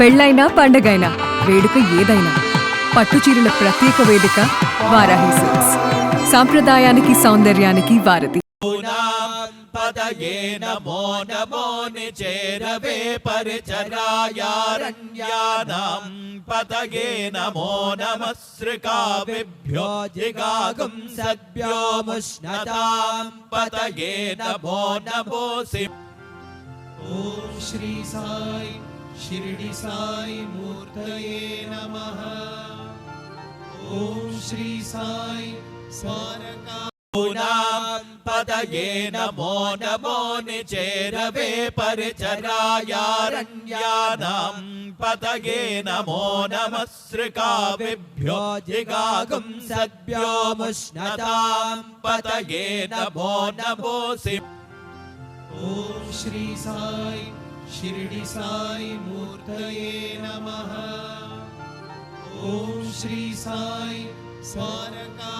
పెళ్ళైనా పండగైనా వేడుక ఏదైనా పట్టుచీరల ప్రత్యేక వేదిక వారాహి సిల్క్స్. సాంప్రదాయానికి సౌందర్యానికి వారధి. పదయే నమో నమో నిచేరవే పరిచరాయారణ్యానాం పదయే నమో నమస్ృకావిభ్యో జిగాగుం సద్భ్యో ముష్ణతాం పదయే నమో నమోసి. ఓం శ్రీ సాయి शिरडी साई मूर्तये नमः. ओम श्री साई स्वारका पदये नमो नमो निचेरवे परिचरायारण्यानां पदये नमो नमस्ृकाविभ्यो जिगागुं सद्भ्यो मुष्णतां पदये नमो नमोसि. ओम श्री साई शिरडी साई मूर्तये नमः. ओम श्री साई स्वारका